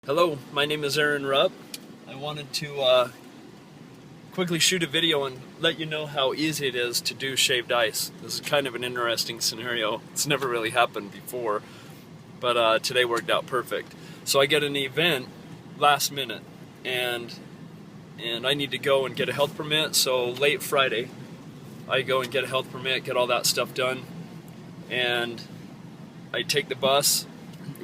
Hello, my name is Aaron Rupp. I wanted to quickly shoot a video and let you know how easy it is to do shaved ice. This is kind of an interesting scenario. It's never really happened before, but today worked out perfect. So I get an event last minute, and I need to go and get a health permit. So late Friday, I go and get a health permit, get all that stuff done, and I take the bus,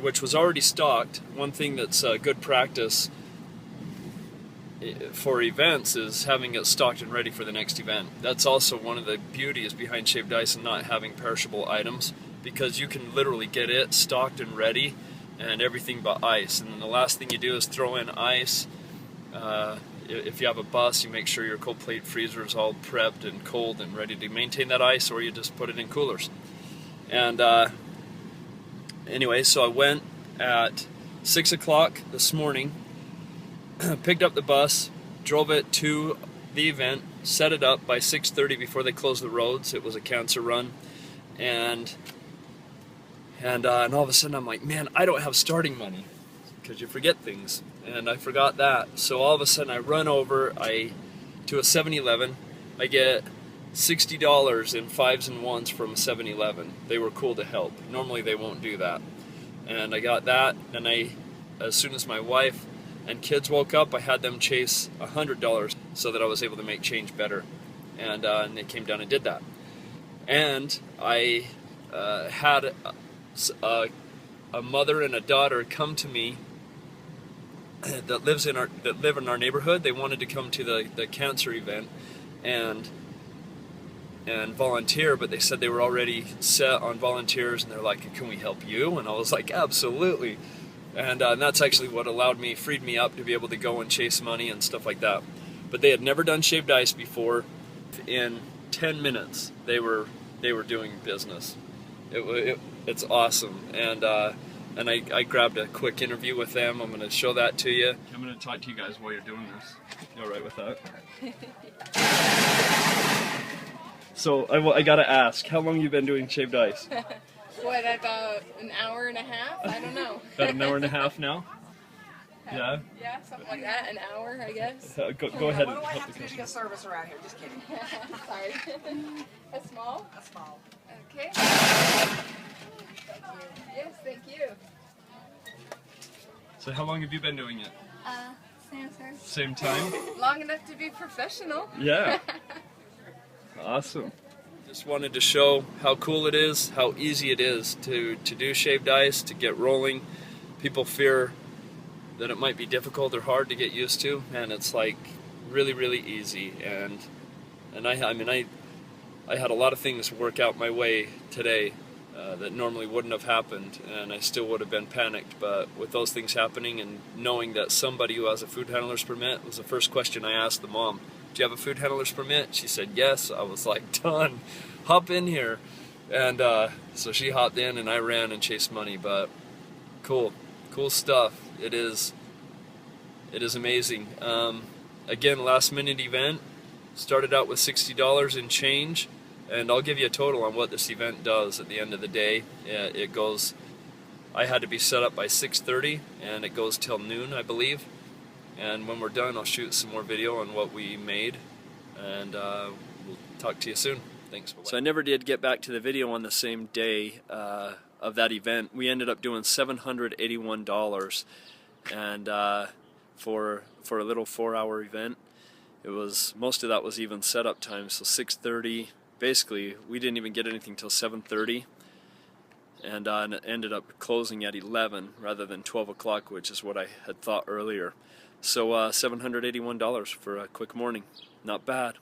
which was already stocked. One thing that's good practice for events is having it stocked and ready for the next event. That's also one of the beauties behind shaved ice and not having perishable items, because you can literally get it stocked and ready and everything but ice. And then the last thing you do is throw in ice. If you have a bus, you make sure your cold plate freezer is all prepped and cold and ready to maintain that ice, or you just put it in coolers. And anyway, so I went at 6 o'clock this morning, picked up the bus, drove it to the event, set it up by 6:30 before they closed the roads. It was a cancer run, and all of a sudden I'm like, man, I don't have starting money, because you forget things, and I forgot that. So all of a sudden I run over to a 7-Eleven. I get $60 in 5s and 1s from a 7-Eleven. They were cool to help. Normally they won't do that. And I got that, and as soon as my wife and kids woke up, I had them chase $100 so that I was able to make change better. And they came down and did that. And I had a mother and a daughter come to me that live in our neighborhood. They wanted to come to the cancer event and volunteer, but they said they were already set on volunteers, and they're like, can we help you? And I was like, absolutely. And that's actually what freed me up to be able to go and chase money and stuff like that. But they had never done shaved ice before. In 10 minutes they were doing business. It's awesome. And I grabbed a quick interview with them. I'm going to show that to you. I'm going to talk to you guys while you're doing this. You all right with that? So I gotta ask, how long you been doing shaved ice? What, about an hour and a half? I don't know. About an hour and a half now? Yeah? Yeah, something like that. An hour, I guess. Go ahead. What do I have to do to get service around here? Just kidding. Sorry. A small? A small. Okay. Thank you. Yes, thank you. So how long have you been doing it? Same, sir. Same time? Long enough to be professional. Yeah. Awesome. Just wanted to show how cool it is, how easy it is to do shaved ice, to get rolling. People fear that it might be difficult or hard to get used to, and it's like really, really easy. And I had a lot of things work out my way today that normally wouldn't have happened, and I still would have been panicked. But with those things happening and knowing that somebody who has a food handler's permit, was the first question I asked the mom. Do you have a food handler's permit? She said yes. I was like, done, hop in here. And so she hopped in, and I ran and chased money. But cool stuff. It is amazing. Again, last minute event. Started out with $60 in change, and I'll give you a total on what this event does at the end of the day. It goes, I had to be set up by 6:30, and it goes till noon, I believe. And when we're done, I'll shoot some more video on what we made, and we'll talk to you soon. Thanks. Bye-bye. So I never did get back to the video on the same day of that event. We ended up doing $781, and for a little 4-hour event. It was, most of that was even setup time, so 6:30. Basically, we didn't even get anything till 7:30, and it ended up closing at 11 rather than 12 o'clock, which is what I had thought earlier. So $781 for a quick morning. Not bad.